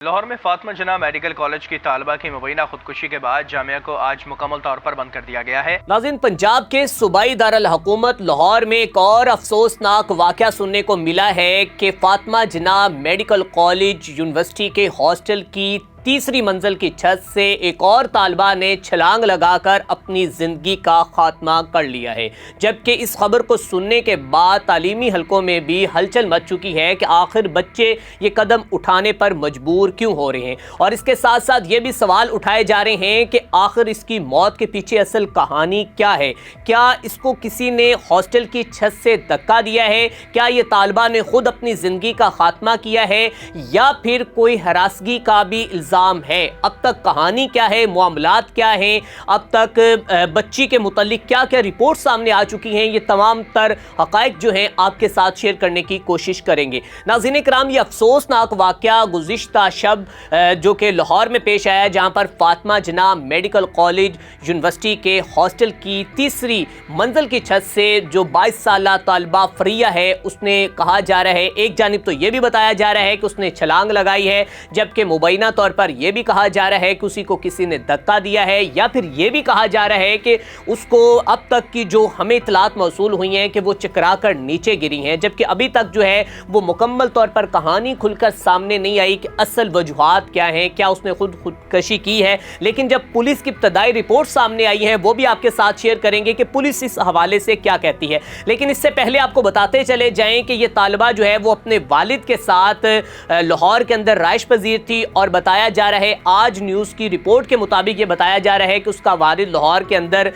لاہور میں فاطمہ جناح medical college کی طالبہ کی مبینہ خودکشی کے بعد جامعہ کو آج مکمل طور پر بند کر دیا گیا ہے۔ ناظرین، پنجاب کے صوبائی دارالحکومت لاہور میں ایک اور افسوسناک واقعہ سننے کو ملا ہے کہ فاطمہ جناح میڈیکل کالج یونیورسٹی کے ہاسٹل کی تیسری منزل کی چھت سے ایک اور طالبہ نے چھلانگ لگا کر اپنی زندگی کا خاتمہ کر لیا ہے، جبکہ اس خبر کو سننے کے بعد تعلیمی حلقوں میں بھی ہلچل مچ چکی ہے کہ آخر بچے یہ قدم اٹھانے پر مجبور کیوں ہو رہے ہیں، اور اس کے ساتھ ساتھ یہ بھی سوال اٹھائے جا رہے ہیں کہ آخر اس کی موت کے پیچھے اصل کہانی کیا ہے۔ کیا اس کو کسی نے ہاسٹل کی چھت سے دھکا دیا ہے؟ کیا یہ طالبہ نے خود اپنی زندگی کا خاتمہ کیا ہے، یا پھر کوئی ہراسگی کا بھی الزام ہے؟ اب تک کہانی کیا ہے، معاملات کیا ہیں، اب تک بچی کے متعلق کیا کیا رپورٹ سامنے آ چکی ہیں، یہ تمام تر حقائق جو ہیں آپ کے ساتھ شیئر کرنے کی کوشش کریں گے۔ ناظرین کرام، یہ افسوسناک واقعہ گزشتہ شب جو کہ لاہور میں پیش آیا، جہاں پر فاطمہ جناح میڈیکل کالج یونیورسٹی کے ہاسٹل کی تیسری منزل کی چھت سے جو 22 سالہ طالبہ فریہ ہے، اس نے کہا جا رہا ہے، ایک جانب تو یہ بھی بتایا جا رہا ہے کہ اس نے چھلانگ لگائی ہے، جبکہ مبینہ طور پر یہ بھی کہا جا رہا ہے کہ اسی کو کسی نے دھکا دیا ہے، یا پھر یہ بھی کہا جا رہا ہے کہ اس کو اب تک کی جو ہمیں اطلاعات موصول ہوئی ہیں کہ وہ چکرا کر نیچے گری ہیں، جبکہ ابھی تک جو ہے وہ مکمل طور پر کہانی کھل کر سامنے نہیں آئی کہ اصل وجوہات کیا ہیں، کیا اس نے خودکشی کی ہے۔ لیکن جب پولیس کی ابتدائی رپورٹ سامنے آئی ہیں، وہ بھی آپ کے ساتھ شیئر کریں گے کہ پولیس اس حوالے سے کیا کہتی ہے۔ لیکن اس سے پہلے آپ کو بتاتے چلے جائیں کہ یہ طالبہ جو ہے وہ اپنے والد کے ساتھ لاہور کے اندر رہائش پذیر تھی، اور بتایا جا رہا ہے، آج نیوز کی رپورٹ کے مطابق یہ بتایا جا رہا ہے کہ اس کا والد لاہور کے اندر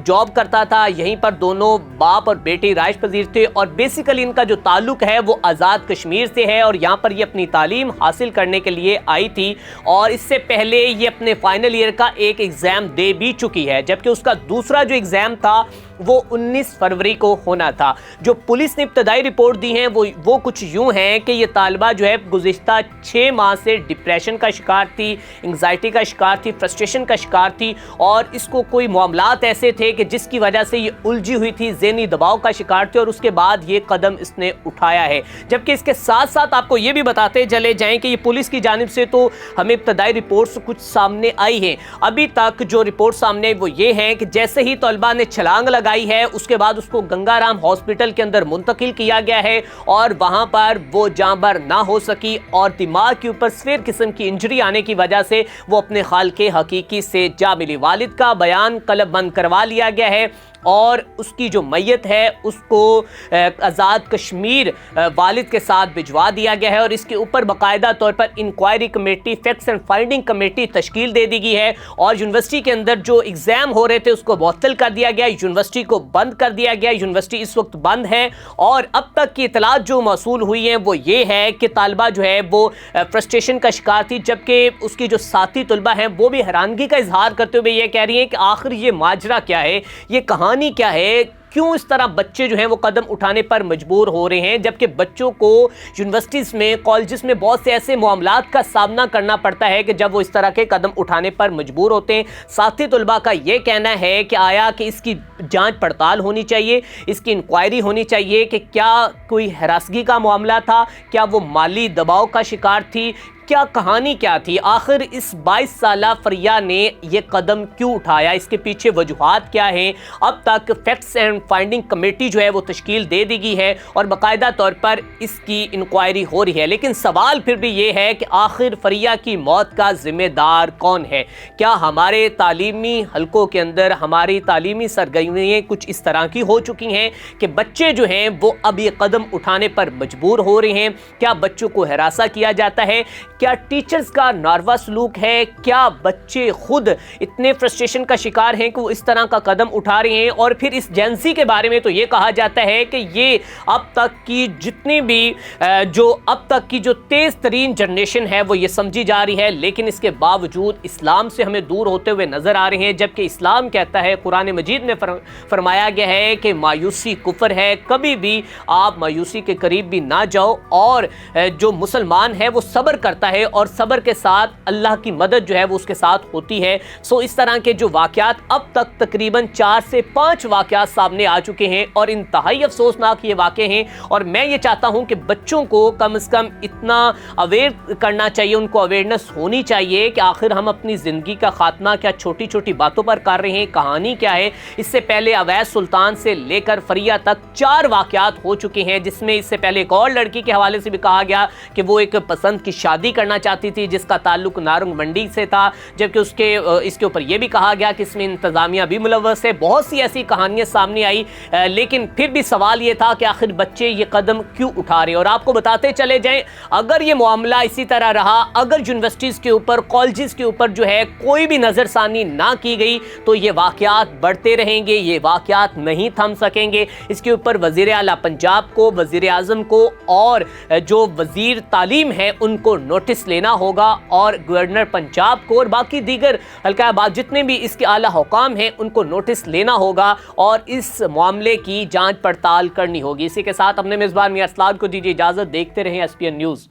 جاب کرتا تھا، یہیں پر دونوں باپ اور بیٹی رہائش پذیر تھے، اور بیسیکلی ان کا جو تعلق ہے وہ آزاد کشمیر سے ہے، اور یہاں پر یہ اپنی تعلیم حاصل کرنے کے لیے آئی تھی، اور اس سے پہلے یہ اپنے فائنل ایئر کا ایک ایگزام دے بھی چکی ہے، جبکہ اس کا دوسرا جو ایگزام تھا وہ 19 فروری کو ہونا تھا۔ جو پولیس نے ابتدائی رپورٹ دی ہیں وہ کچھ یوں ہیں کہ یہ طالبہ جو ہے گزشتہ 6 ماہ سے ڈپریشن کا شکار تھی، انگزائٹی کا شکار تھی، فرسٹریشن کا شکار تھی، اور اس کو کوئی معاملات ایسے تھے کہ جس کی وجہ سے یہ الجھی ہوئی تھی، ذہنی دباؤ کا شکار تھی، اور اس کے بعد یہ قدم اس نے اٹھایا ہے۔ جبکہ اس کے ساتھ ساتھ آپ کو یہ بھی بتاتے چلے جائیں کہ یہ پولیس کی جانب سے تو ہمیں ابتدائی رپورٹس کچھ سامنے آئی ہیں، ابھی تک جو رپورٹ سامنے وہ یہ ہیں کہ جیسے ہی طالبہ نے چھلانگ لگائی ہے، اس کے بعد اس کو گنگا رام ہاسپٹل کے اندر منتقل کیا گیا ہے، اور وہاں پر وہ جاں بر نہ ہو سکی، اور دماغ کے اوپر سویر قسم کی انجری آنے کی وجہ سے وہ اپنے خالق حقیقی سے جا ملی۔ والد کا بیان قلب بند کروا لیا گیا ہے، اور اس کی جو میت ہے اس کو آزاد کشمیر والد کے ساتھ بھجوا دیا گیا ہے، اور اس کے اوپر باقاعدہ طور پر inquiry committee, facts and finding committee تشکیل دے دی گئی ہے، اور یونیورسٹی کے اندر جو ایگزام ہو رہے تھے اس کو معطل کر دیا گیا، یونیورسٹی کو بند کر دیا گیا۔ یونیورسٹی اس وقت بند ہے، اور اب تک کی اطلاعات جو موصول ہوئی ہیں وہ یہ ہے کہ طالبہ جو ہے وہ فرسٹریشن کا شکار تھی، جبکہ اس کی جو ساتھی طلبہ ہیں وہ بھی حیرانگی کا اظہار کرتے ہوئے یہ کہہ رہی ہیں کہ آخر یہ ماجرا کیا ہے، یہ کہانی کیا ہے، کیوں اس طرح بچے جو ہیں وہ قدم اٹھانے پر مجبور ہو رہے ہیں، جبکہ بچوں کو یونیورسٹیز میں، کالجز میں بہت سے ایسے معاملات کا سامنا کرنا پڑتا ہے کہ جب وہ اس طرح کے قدم اٹھانے پر مجبور ہوتے ہیں۔ ساتھی طلبہ کا یہ کہنا ہے کہ آیا کہ اس کی جانچ پڑتال ہونی چاہیے، اس کی انکوائری ہونی چاہیے کہ کیا کوئی ہراسگی کا معاملہ تھا، کیا وہ مالی دباؤ کا شکار تھی، کیا کہانی کیا تھی، آخر اس 22 سالہ فریہ نے یہ قدم کیوں اٹھایا، اس کے پیچھے وجوہات کیا ہیں۔ اب تک فیکٹس اینڈ فائنڈنگ کمیٹی جو ہے وہ تشکیل دے دی گئی ہے، اور باقاعدہ طور پر اس کی انکوائری ہو رہی ہے، لیکن سوال پھر بھی یہ ہے کہ آخر فریہ کی موت کا ذمہ دار کون ہے؟ کیا ہمارے تعلیمی حلقوں کے اندر ہماری تعلیمی سرگرمیاں کچھ اس طرح کی ہو چکی ہیں کہ بچے جو ہیں وہ اب یہ قدم اٹھانے پر مجبور ہو رہے ہیں؟ کیا بچوں کو ہراساں کیا جاتا ہے؟ کیا ٹیچرز کا ناروا سلوک ہے؟ کیا بچے خود اتنے فرسٹریشن کا شکار ہیں کہ وہ اس طرح کا قدم اٹھا رہے ہیں؟ اور پھر اس جنسی کے بارے میں تو یہ کہا جاتا ہے کہ یہ اب تک کی جتنی بھی اب تک کی جو تیز ترین جنریشن ہے وہ یہ سمجھی جا رہی ہے، لیکن اس کے باوجود اسلام سے ہمیں دور ہوتے ہوئے نظر آ رہے ہیں، جبکہ اسلام کہتا ہے، قرآن مجید میں فرمایا گیا ہے کہ مایوسی کفر ہے، کبھی بھی آپ مایوسی کے قریب بھی نہ جاؤ، اور جو مسلمان ہے وہ صبر کرتا جاتا ہے اور صبر کے ساتھ اللہ کی مدد جو ہے وہ اس کے ساتھ ہوتی ہے۔ سو اس طرح کے جو واقعات اب تک تقریباً 4 سے 5 واقعات سامنے آ چکے ہیں اور انتہائی افسوسناک یہ واقعے ہیں، اور میں یہ چاہتا ہوں کہ بچوں کو کم از کم اتنا اویئر کرنا چاہیے، ان کو اویئرنس ہونی چاہیے کہ آخر ہم اپنی زندگی کا خاتمہ کیا چھوٹی چھوٹی باتوں پر کر رہے ہیں، کہانی کیا ہے۔ اس سے پہلے اویس سلطان سے لے کر فریہ تک 4 واقعات ہو چکے ہیں، جس میں اس سے پہلے ایک اور لڑکی کے حوالے سے بھی کہا گیا کہ وہ ایک پسند کی شادی کرنا چاہتی تھی جس کا تعلق نارنگ منڈی سے تھا، جبکہ اس کے اوپر یہ بھی کہا گیا کہ اس میں انتظامیہ بھی ملوث ہے۔ بہت سی ایسی کہانیاں سامنے آئی، لیکن پھر بھی سوال یہ تھا کہ آخر بچے یہ قدم کیوں اٹھا رہے ہیں۔ اور آپ کو بتاتے چلے جائیں، اگر یہ معاملہ اسی طرح رہا، اگر یونیورسٹیز کے اوپر، کالجز کے اوپر جو ہے کوئی بھی نظر ثانی نہ کی گئی تو یہ واقعات بڑھتے رہیں گے، یہ واقعات نہیں تھم سکیں گے۔ اس کے اوپر وزیر اعلیٰ پنجاب کو، وزیر اعظم کو اور جو وزیر تعلیم ہے ان کو نوٹس لینا ہوگا، اور گورنر پنجاب کو اور باقی دیگر حلقہ بات جتنے بھی اس کے اعلیٰ حکام ہیں ان کو نوٹس لینا ہوگا اور اس معاملے کی جانچ پڑتال کرنی ہوگی۔ اسی کے ساتھ اپنے میزبان میاں اسلام کو دیجیے اجازت، دیکھتے رہیں SPN نیوز۔